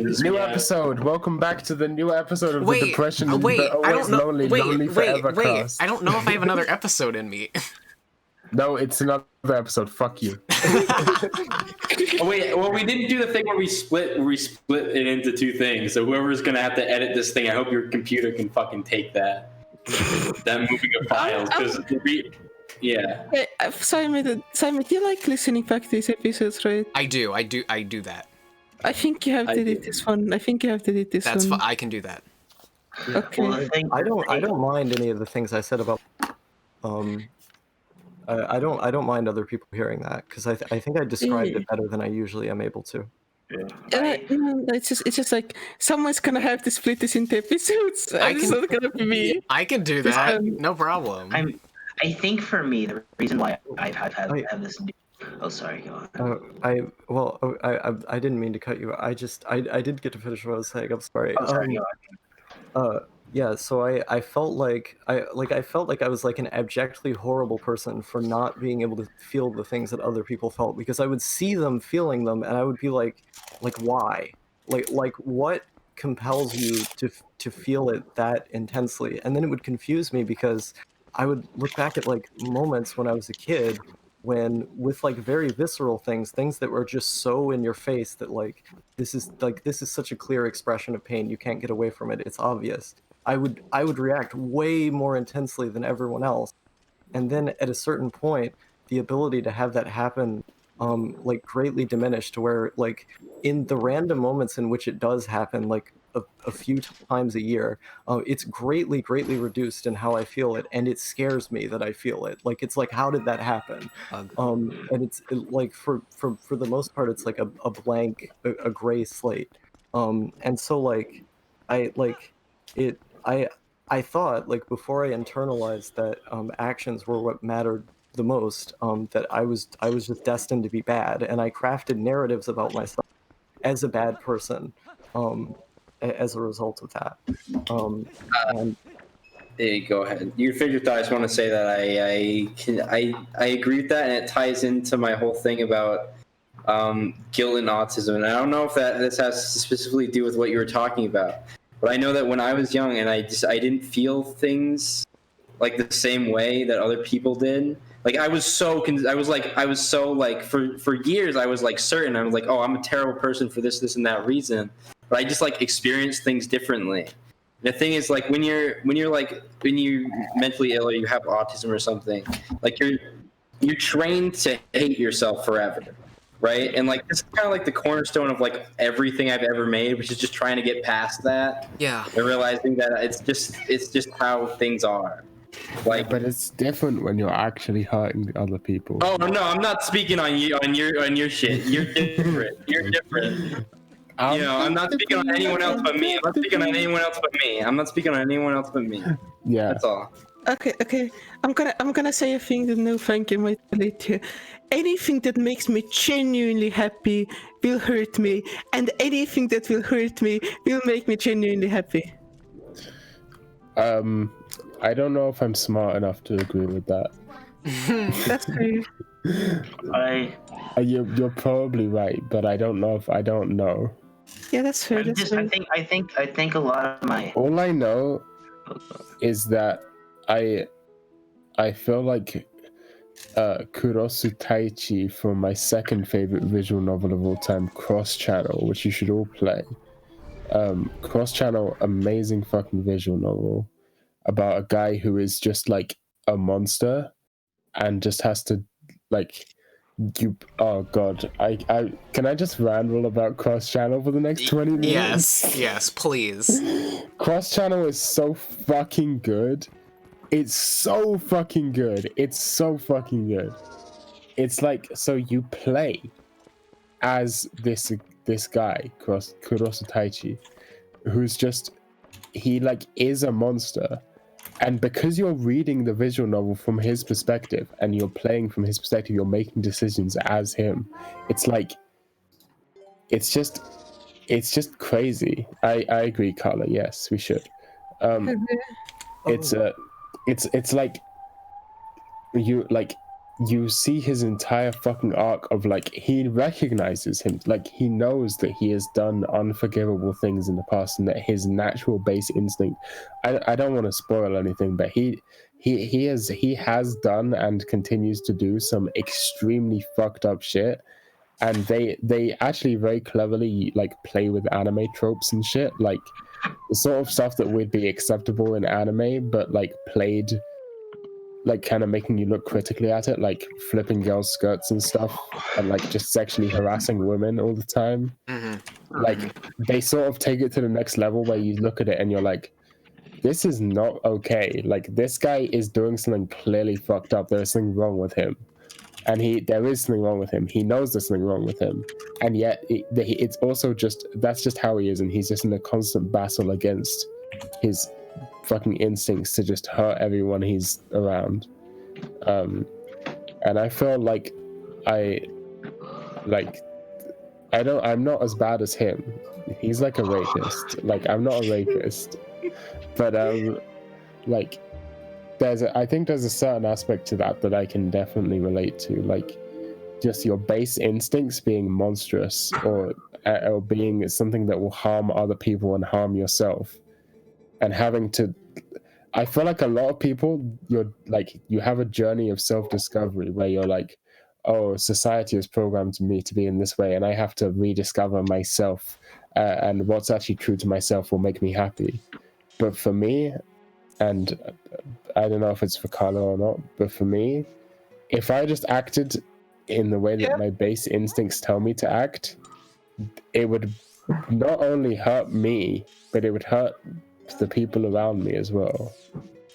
in this New episode. Welcome back to the new episode of the Depression. Wait, I don't know. Lonely, lonely forever cast. I don't know if I have another episode in me. No, it's another episode. Fuck you. Oh, wait, well, we didn't do the thing where we split it into two things. So whoever's gonna have to edit this thing, I hope your computer can fucking take that moving of files, because yeah. Wait, Simon, do you like listening back to these episodes, right? I do that. I think you have to edit this one. That's fine. I can do that. Okay. Well, I don't mind any of the things I said about. I don't mind other people hearing that, because I think I described it better than I usually am able to. It's just like someone's gonna have to split this into episodes. It's not gonna be me. I can do that. No problem. I think for me, the reason why I've had this. Oh, sorry. Go on. I didn't mean to cut you. I did get to finish what I was saying. I'm sorry. Oh, sorry. Go on. Yeah. So I felt like I was like an abjectly horrible person for not being able to feel the things that other people felt, because I would see them feeling them and I would be like why? Like what compels you to feel it that intensely? And then it would confuse me, because I would look back at like moments when I was a kid, when with like very visceral things that were just so in your face that like this is such a clear expression of pain, you can't get away from it, it's obvious. I would react way more intensely than everyone else, and then at a certain point the ability to have that happen like greatly diminished, to where like in the random moments in which it does happen, like a few times a year, it's greatly reduced in how I feel it, and it scares me that I feel it. Like it's like, how did that happen? And it's like for the most part it's like a blank, a gray slate, and so like I thought, like, before I internalized that actions were what mattered the most, that I was just destined to be bad, and I crafted narratives about myself as a bad person as a result of that. And Hey, go ahead. You figured your thought. I just want to say that I agree with that, and it ties into my whole thing about guilt and autism. And I don't know if this has to specifically do with what you were talking about, but I know that when I was young and I didn't feel things like the same way that other people did. Like for years I was like certain. I was like, oh, I'm a terrible person for this and that reason. But I just like experienced things differently. The thing is, like, when you're mentally ill or you have autism or something, like you're trained to hate yourself forever, right? And like this is kind of like the cornerstone of like everything I've ever made, which is just trying to get past that. Yeah. And realizing that it's just how things are. Like, but it's different when you're actually hurting other people. Oh no, I'm not speaking on you on your shit. You're different. You're different. I'm not speaking on anyone else but me. I'm not speaking on anyone else but me. Yeah. That's all. Okay. I'm gonna say a thing that no thank you might relate to. Anything that makes me genuinely happy will hurt me, and anything that will hurt me will make me genuinely happy. I don't know if I'm smart enough to agree with that. That's true. You're probably right, but I don't know. Yeah, that's fair. I think a lot of my. All I know is that I feel like Kurosu Taichi from my second favorite visual novel of all time, Cross Channel, which you should all play. Cross Channel, amazing fucking visual novel about a guy who is just like a monster and just has to like. Oh god, I can I just ramble about Cross Channel for the next 20 minutes? Yes, please. Cross Channel is so fucking good. It's so fucking good. It's like, so you play as this guy, Kurosu Taichi, who's just, he like is a monster. And because you're reading the visual novel from his perspective and you're playing from his perspective, you're making decisions as him. It's like, it's just crazy. I agree, Carla. Yes, we should. It's like you like you see his entire fucking arc of like he recognizes him, like he knows that he has done unforgivable things in the past and that his natural base instinct, I don't want to spoil anything, but he has done and continues to do some extremely fucked up shit, and they actually very cleverly like play with anime tropes and shit, like the sort of stuff that would be acceptable in anime but like played like kind of making you look critically at it, like flipping girls' skirts and stuff, and like just sexually harassing women all the time. Like they sort of take it to the next level where you look at it and you're like, this is not okay. Like this guy is doing something clearly fucked up. There's something wrong with him, and there is something wrong with him. He knows there's something wrong with him, and yet it's also just that's just how he is, and he's just in a constant battle against his fucking instincts to just hurt everyone he's around. And I feel like I'm not as bad as him. He's like a rapist. Like I'm not a rapist, but like I think there's a certain aspect to that I can definitely relate to, like just your base instincts being monstrous or being something that will harm other people and harm yourself. And having to, I feel like a lot of people, you have a journey of self-discovery where you're like, oh, society has programmed me to be in this way, and I have to rediscover myself, and what's actually true to myself will make me happy. But for me, and I don't know if it's for Carla or not, but for me, if I just acted in the way that my base instincts tell me to act, it would not only hurt me, but it would hurt the people around me as well.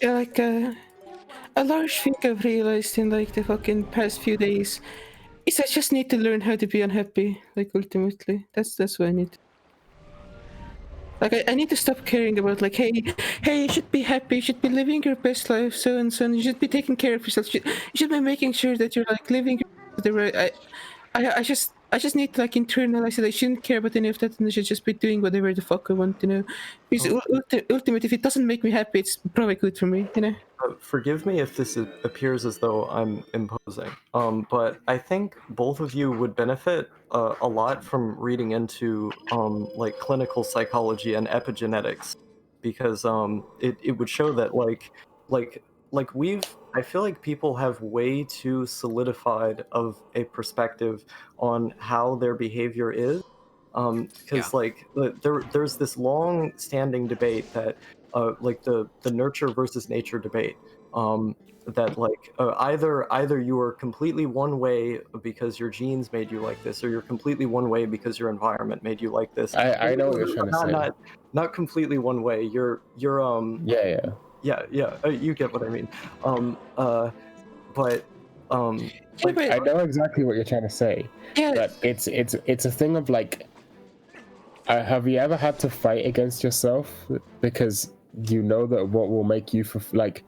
Yeah, like a large thing I've realized in like the fucking past few days is I just need to learn how to be unhappy. Like ultimately, that's what I need. Like I need to stop caring about like, hey, you should be happy, you should be living your best life, so and so, and you should be taking care of yourself. You should be making sure that you're like living the right. I just need to like internalize it. I shouldn't care about any of that, and I should just be doing whatever the fuck I want, you know. Because ultimately, if it doesn't make me happy, it's probably good for me, you know. Forgive me if this appears as though I'm imposing, but I think both of you would benefit a lot from reading into like clinical psychology and epigenetics, because it would show that I feel like people have way too solidified of a perspective on how their behavior is, because there's this long-standing debate that like the nurture versus nature debate, that like either you are completely one way because your genes made you like this, or you're completely one way because your environment made you like this. I know what you're trying to say. Not completely one way. You're Yeah, you get what I mean. But like I know exactly what you're trying to say. Yeah. But it's a thing of like, have you ever had to fight against yourself because you know that what will make you like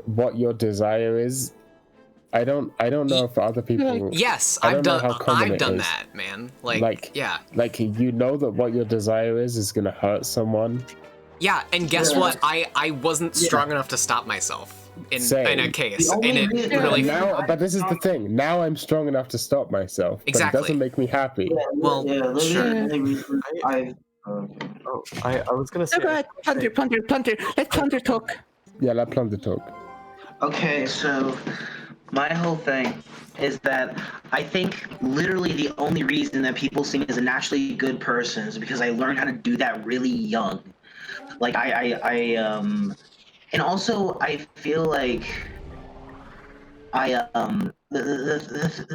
what your desire is? I don't know if other people. Yes, I've done that, man. Like you know that what your desire is gonna hurt someone. Yeah, and guess what? I wasn't strong enough to stop myself in a case, and it really. Now, but this is the thing. Now I'm strong enough to stop myself. Exactly. But it doesn't make me happy. Well, sure. I was gonna say. Go ahead, Plunder. Let Plunder talk. Yeah, let Plunder talk. Okay, so my whole thing is that I think literally the only reason that people see me as a naturally good person is because I learned how to do that really young. Like and also I feel like the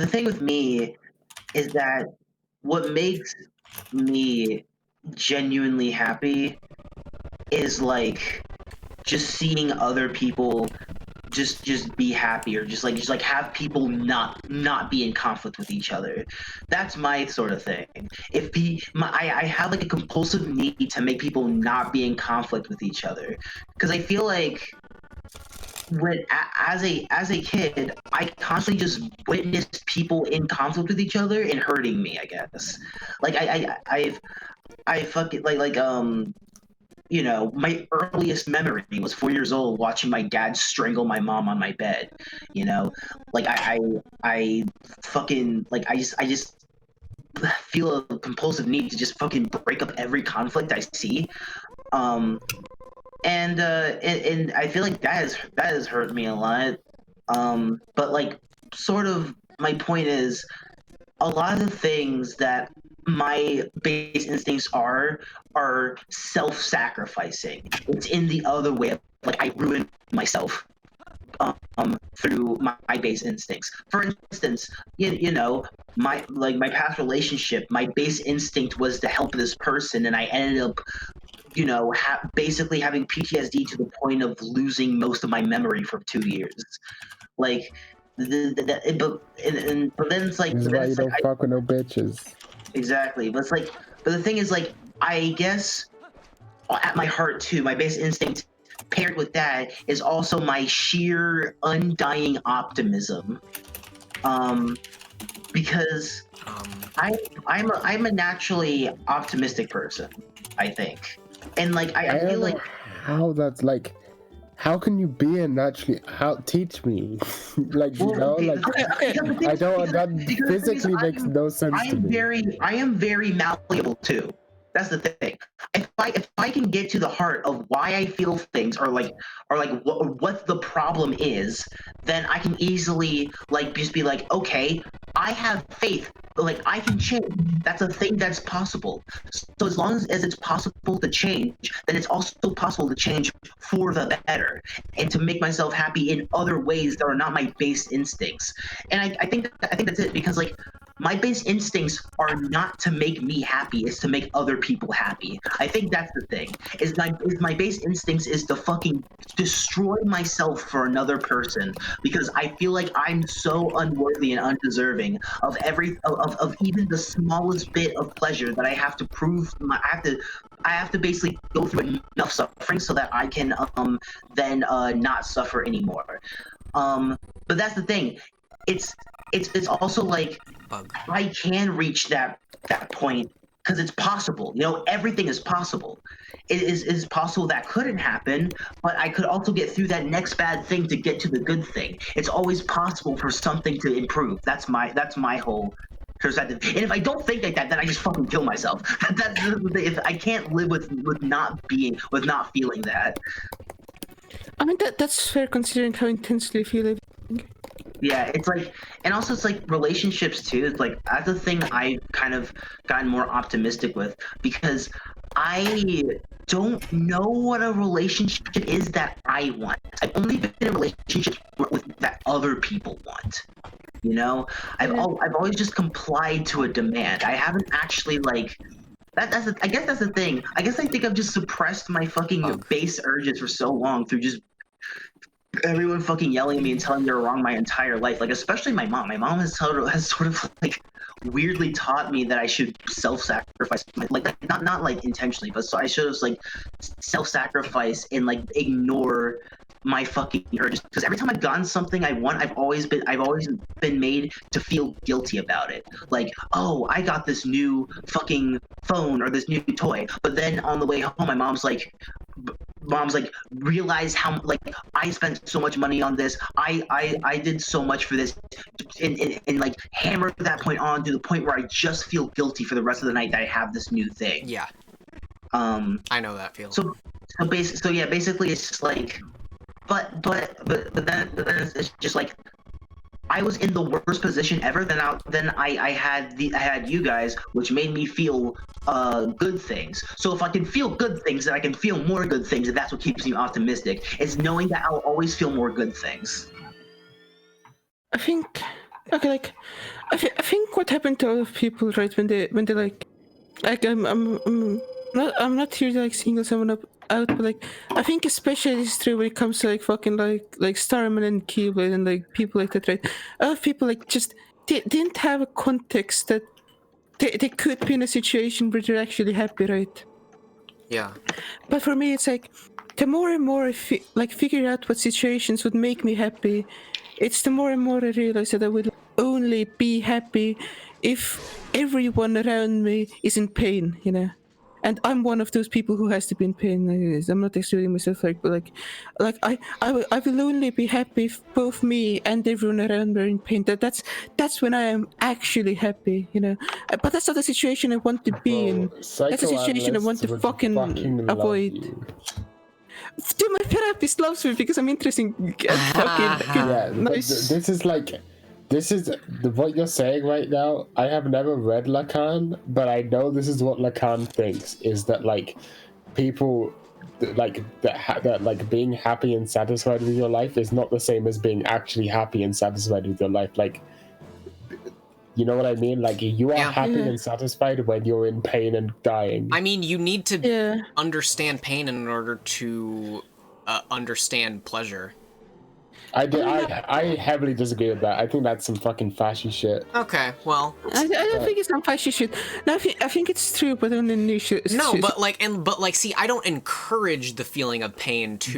thing with me is that what makes me genuinely happy is like just seeing other people just be happy, or just like have people not be in conflict with each other. That's my sort of thing. I have like a compulsive need to make people not be in conflict with each other, because I feel like as a kid, I constantly just witnessed people in conflict with each other and hurting me, I guess. Like I fucking you know, my earliest memory was 4 years old watching my dad strangle my mom on my bed. You know, like I fucking like I just feel a compulsive need to just fucking break up every conflict I see. And I feel like that has hurt me a lot. But like, sort of, my point is, a lot of the things that my base instincts are self-sacrificing. It's in the other way of, like, I ruin myself through my base instincts. For instance, you know, my past relationship, my base instinct was to help this person, and I ended up, you know, basically having PTSD to the point of losing most of my memory for 2 years. Like, but then it's like, This is why you don't fuck with no bitches. Exactly, but it's like, but the thing is, like, I guess at my heart too, my base instinct paired with that is also my sheer undying optimism, because I'm a naturally optimistic person, I think, and like I feel like how that's like. How can you be a naturally? How teach me? Like, you know, like I don't. That physically makes no sense to me. I am very malleable too. That's the thing. If I can get to the heart of why I feel things, or what the problem is, then I can easily like just be like, okay, I have faith. Like, I can change. That's a thing that's possible. So as long as it's possible to change, then it's also possible to change for the better and to make myself happy in other ways that are not my base instincts. And I think that's it, because like, my base instincts are not to make me happy, it's to make other people happy. I think that's the thing. My base instincts is to fucking destroy myself for another person, because I feel like I'm so unworthy and undeserving of of even the smallest bit of pleasure that I have to prove. I have to basically go through enough suffering so that I can then not suffer anymore. But that's the thing. It's also like, I can reach that point because it's possible. You know, everything is possible. It is possible that couldn't happen, but I could also get through that next bad thing to get to the good thing. It's always possible for something to improve. That's my whole perspective. And if I don't think like that, then I just fucking kill myself. That's if I can't live with not feeling that. I mean, that's fair considering how intensely you feel it. Yeah, it's like, and also it's like relationships too. It's like, that's the thing I've kind of gotten more optimistic with, because I don't know what a relationship is that I want. I've only been in relationships with that other people want. You know, I've always just complied to a demand. I haven't actually like. I guess that's the thing. I guess I think I've just suppressed my fucking base urges for so long through just everyone fucking yelling at me and telling me they're wrong my entire life. Like, especially my mom. My mom has sort of like weirdly taught me that I should self-sacrifice, like not like intentionally, but so I should have like self-sacrifice and like ignore my fucking urges, because every time I've gotten something I want, I've always been made to feel guilty about it. Like, oh, I got this new fucking phone or this new toy, but then on the way home, my mom's like, realize how like I spent so much money on this. I did so much for this, and like hammer that point on to the point where I just feel guilty for the rest of the night that I have this new thing. Yeah. I know that feeling. So basically it's just like, but then it's just like, I was in the worst position ever. Then I had you guys, which made me feel good things. So if I can feel good things, then I can feel more good things, and that's what keeps me optimistic. It's knowing that I'll always feel more good things. I think, okay, like, I think what happened to a lot of people, right, when they like I'm not here to like single someone out, but like I think especially this is true when it comes to like fucking like Starman and Keyblade and like people like that, right? A lot of people like just they didn't have a context that they could be in a situation where they're actually happy, right? Yeah. But for me, it's like the more and more I figure out what situations would make me happy, it's the more and more I realize that I would only be happy if everyone around me is in pain, you know. and I'm one of those people who has to be in pain. I'm not excluding myself, but I will only be happy if both me and everyone around me are in pain. That's when I am actually happy, you know. But that's not the situation I want to be in. That's a situation I want to fucking avoid. Dude, my therapist loves me because I'm interesting and fucking nice. This is what you're saying right now. I have never read Lacan, but I know this is what Lacan thinks, is that like people that like being happy and satisfied with your life is not the same as being actually happy and satisfied with your life. Like, you know what I mean? Like, you are happy and satisfied when you're in pain and dying. I mean, you need to understand pain in order to understand pleasure. I heavily disagree with that. I think that's some fucking fashy shit. Okay, well, I don't think it's some fashy shit. No, I think it's true, but on the niche. No, but see, I don't encourage the feeling of pain to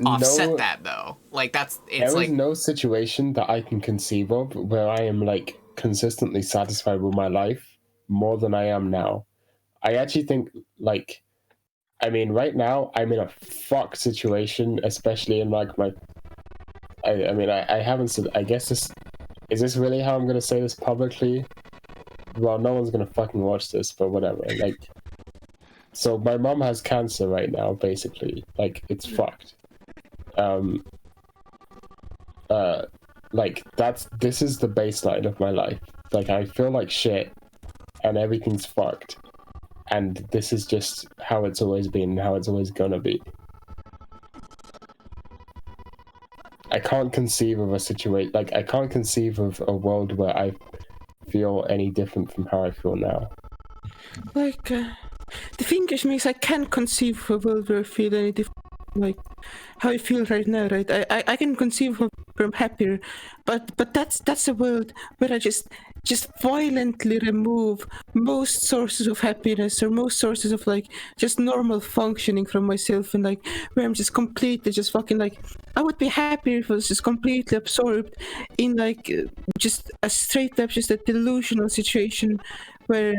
offset that though. Like there is no situation that I can conceive of where I am like consistently satisfied with my life more than I am now. I actually think like, I mean, right now I'm in a fuck situation, especially in like my. I mean, I haven't said. I guess is this really how I'm gonna say this publicly? Well, no one's gonna fucking watch this, but whatever. Like, so my mom has cancer right now. Basically, like it's fucked. Like this is the baseline of my life. Like I feel like shit, and everything's fucked, and this is just how it's always been, and how it's always gonna be. I can't conceive of a situation, like, I can't conceive of a world where I feel any different from how I feel now. Like, the thing is, I can't conceive of a world where I feel any different, like, how I feel right now, right? I can conceive of where I'm happier, but that's a world where I just violently remove most sources of happiness or most sources of like just normal functioning from myself, and like where I'm just completely just fucking like, I would be happier if I was just completely absorbed in like just a straight up just a delusional situation where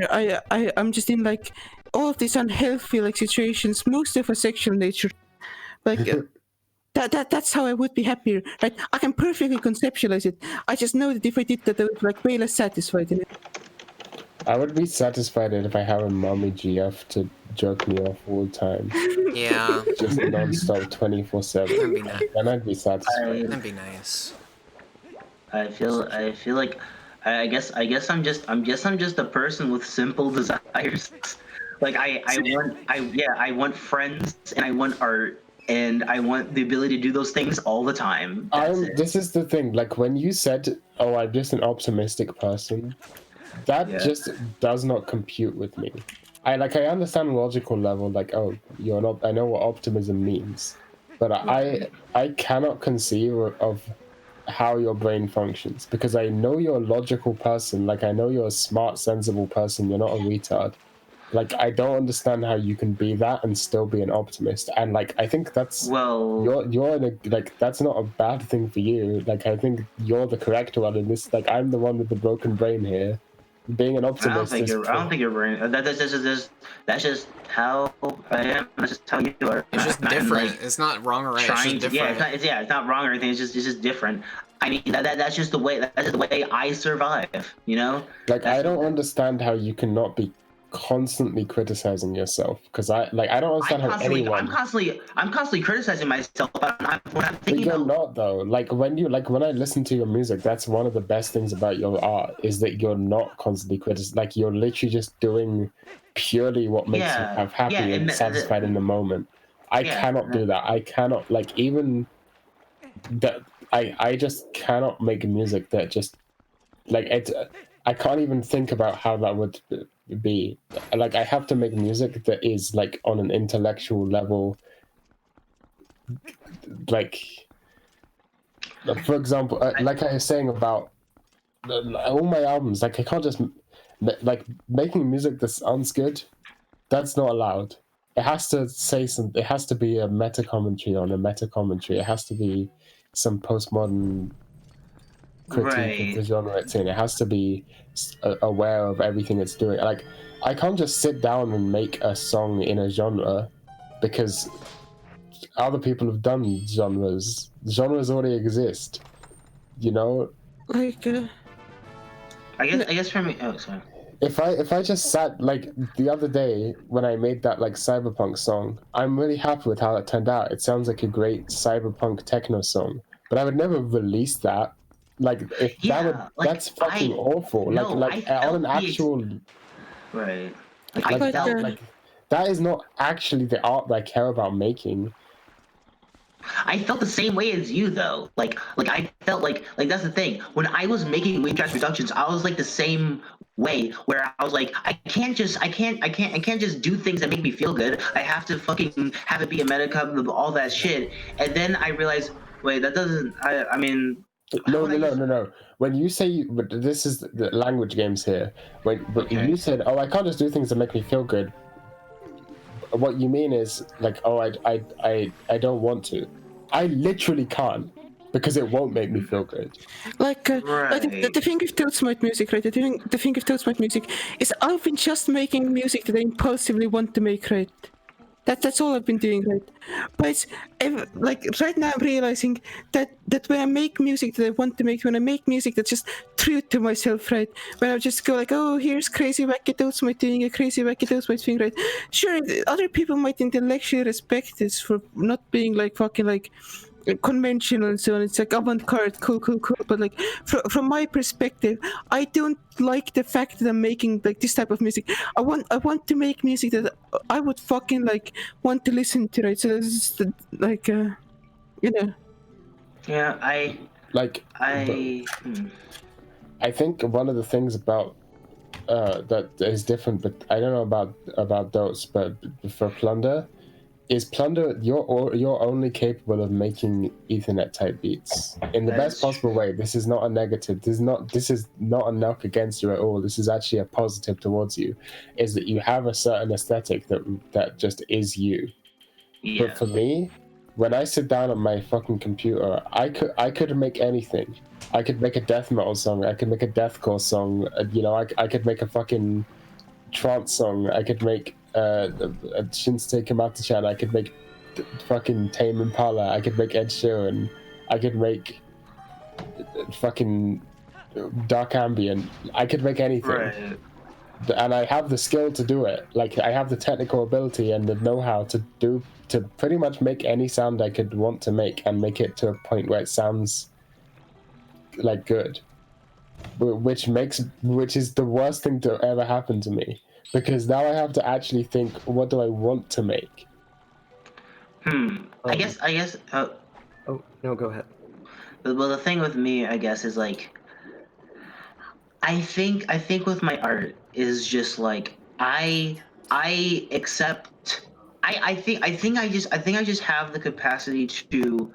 I'm just in like all of these unhealthy like situations, most of a sexual nature, like that's how I would be happier, right? I can perfectly conceptualize it. I just know that if I did that, I would be like way less satisfied in it. I would be satisfied if I have a mommy GF to jerk me off all the time. Yeah. Just non-stop 24/7. That'd be nice. Then I'd be satisfied. That'd be nice. I feel like I guess I'm just a person with simple desires. Like I want friends, and I want art, and I want the ability to do those things all the time. This is the thing. Like when you said, "Oh, I'm just an optimistic person," that just does not compute with me. I understand the logical level. Like, oh, you're not. I know what optimism means, but I cannot conceive of how your brain functions, because I know you're a logical person. Like I know you're a smart, sensible person. You're not a retard. Like I don't understand how you can be that and still be an optimist. And like I think that's you're in a, like that's not a bad thing for you. Like I think you're the correct one in this. Like I'm the one with the broken brain here. Being an optimist. I don't think you're brain. That's just how I am. That's just how you are. It's just different. Like, it's not wrong or right. It's just different. Yeah, it's not wrong or anything. It's just different. I mean, that's just the way. That's just the way I survive. You know. Like I don't understand how you cannot be constantly criticizing yourself, because I don't understand how anyone. I'm constantly criticizing myself. When I'm thinking. But you're not though. Like when I listen to your music, that's one of the best things about your art, is that you're not constantly criticizing. Like you're literally just doing purely what makes you happy and satisfied in the moment. I cannot do that. I cannot, like, even that. I just cannot make music that just like it. I can't even think about how that would be. Like I have to make music that is like on an intellectual level. Like for example, like I was saying about all my albums, like I can't just like making music that sounds good. That's not allowed. It has to say something. It has to be a meta commentary on a meta commentary. It has to be some postmodern critique of the genre it's in. It has to be aware of everything it's doing. Like, I can't just sit down and make a song in a genre because other people have done genres. Genres already exist, you know. Like, I guess for me. Oh, sorry. If I just sat, like, the other day when I made that like cyberpunk song, I'm really happy with how it turned out. It sounds like a great cyberpunk techno song, but I would never release that. Like, if that's fucking awful. No, like on an actual right. Like that is not actually the art that I care about making. I felt the same way as you though. Like I felt like that's the thing. When I was making Wave Trash Productions, I was like the same way where I was like, I can't just do things that make me feel good. I have to fucking have it be a meta cup of all that shit. And then I realized, wait, that doesn't. I mean. No. When you say, but this is the language games here. You said, "Oh, I can't just do things that make me feel good." What you mean is like, "Oh, I don't want to." I literally can't because it won't make me feel good. like the thing with Toadsmite music, right? The thing with Toadsmite music is I've been just making music that I impulsively want to make, right? That's all I've been doing, right? But like right now, I'm realizing that when I make music that I want to make, when I make music that's just true to myself, right? When I just go like, oh, here's crazy wacky Toadsmite doing a crazy wacky Toadsmite thing, right? Sure, other people might intellectually respect this for not being like fucking like conventional and so on. It's like avant-garde, cool. But like from my perspective, I don't like the fact that I'm making like this type of music. I want to make music that I would fucking like want to listen to, right? So this is like you know. Yeah, I think one of the things about that is different, but I don't know about those, but for Plunder, you're only capable of making Ethernet type beats in the best possible way. This is not a negative. This is not a knock against you at all. This is actually a positive towards you. Is that you have a certain aesthetic that just is you. Yeah. But for me, when I sit down on my fucking computer, I could make anything. I could make a death metal song. I could make a deathcore song. You know, I could make a fucking trance song. I could make a Shinsuke Kamata-chan. I could make fucking Tame Impala. I could make Ed Sheeran. I could make fucking dark ambient. I could make anything. Right. And I have the skill to do it. Like, I have the technical ability and the know-how to pretty much make any sound I could want to make and make it to a point where it sounds like good. Which is the worst thing to ever happen to me. Because now I have to actually think, what do I want to make? I guess. Oh no, go ahead. Well, the thing with me, I guess, is like, I think with my art is just like I accept. I think I just have the capacity to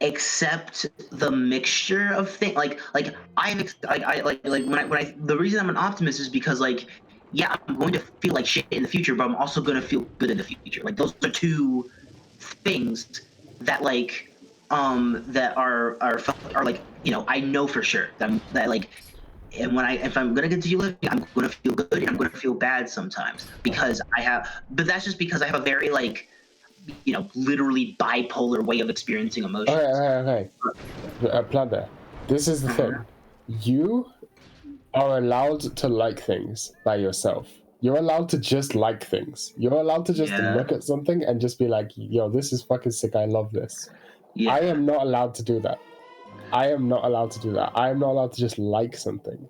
accept the mixture of things. Like the reason I'm an optimist is because like. Yeah, I'm going to feel like shit in the future, but I'm also going to feel good in the future. Like, those are two things that like that are like, you know, I know for sure that like, and if I'm gonna continue living, I'm gonna feel good and I'm gonna feel bad sometimes because but that's just because I have a very like, you know, literally bipolar way of experiencing emotions. Okay. Plunder, this is the thing. You are allowed to like things by yourself. You're allowed to just like things. You're allowed to just look at something and just be like, yo, this is fucking sick, I love this. Yeah. I am not allowed to do that. I am not allowed to just like something.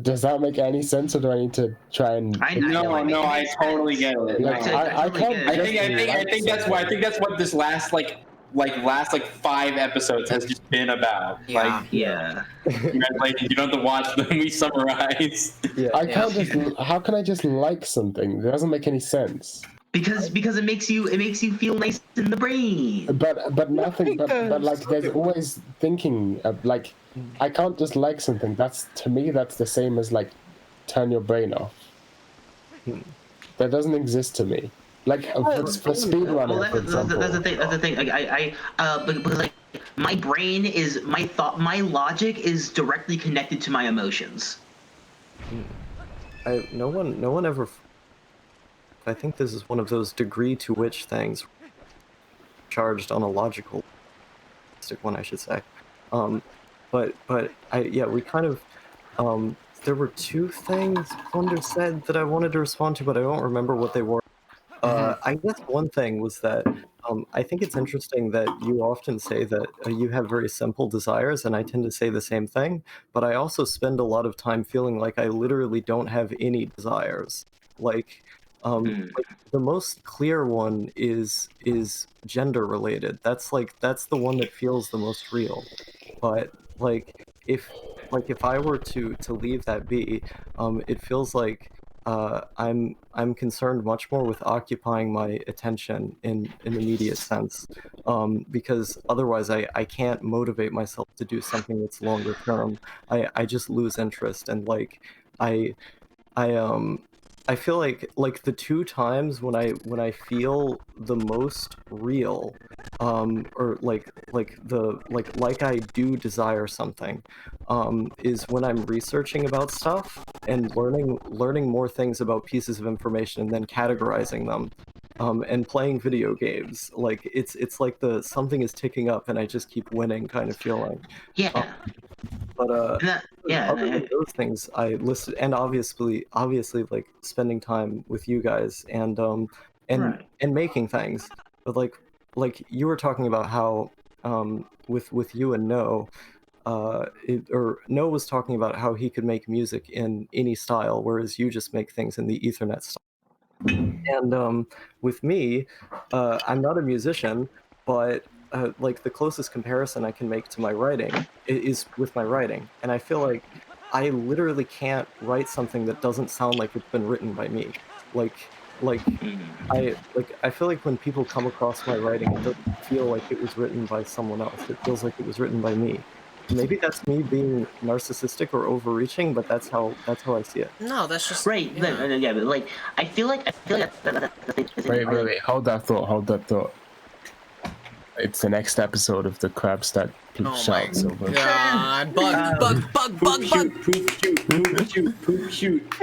Does that make any sense, or do I need to try and... No, I totally get it. Like, I think that's what this last 5 episodes has just been about. Yeah. Congratulations, you don't have to watch them. We summarize. Yeah. How can I just like something? It doesn't make any sense. Because it makes you feel nice in the brain. But nothing. But like, there's always thinking. Like, I can't just like something. To me, that's the same as like turn your brain off. That doesn't exist to me. Like, for speedrunning, for example. That's the thing. Like, because like my brain is my logic is directly connected to my emotions. No one ever. I think this is one of those degree to which things charged on a logical one, I should say. But we kind of there were two things Wonder said that I wanted to respond to, but I don't remember what they were. I guess one thing was that I think it's interesting that you often say that you have very simple desires, and I tend to say the same thing, but I also spend a lot of time feeling like I literally don't have any desires. Like, like the most clear one is gender related. That's the one that feels the most real. But if I were to leave that be, it feels like I'm concerned much more with occupying my attention in an immediate sense, because otherwise I can't motivate myself to do something that's longer term. I just lose interest, and I I feel like the two times when I feel the most real, or like I do desire something, is when I'm researching about stuff and learning more things about pieces of information and then categorizing them, and playing video games. Like it's like the something is ticking up and I just keep winning kind of feeling. Yeah. But other than I- those things I listed, and obviously like spending time with you guys and Right. making things. But like you were talking about how with you and No, or No was talking about how he could make music in any style, whereas you just make things in the Ethernet style. And with me, I'm not a musician, but like the closest comparison I can make to my writing is with my writing, and I feel like I literally can't write something that doesn't sound like it's been written by me. Like I feel like when people come across my writing, it doesn't feel like it was written by someone else. It feels like it was written by me. Maybe that's me being narcissistic or overreaching, but that's how I see it. No, that's just Right. Yeah, but like I feel like Wait. Hold that thought. It's the next episode of the Crabs that Oh shouts my over. god! Bug! Poop shoot.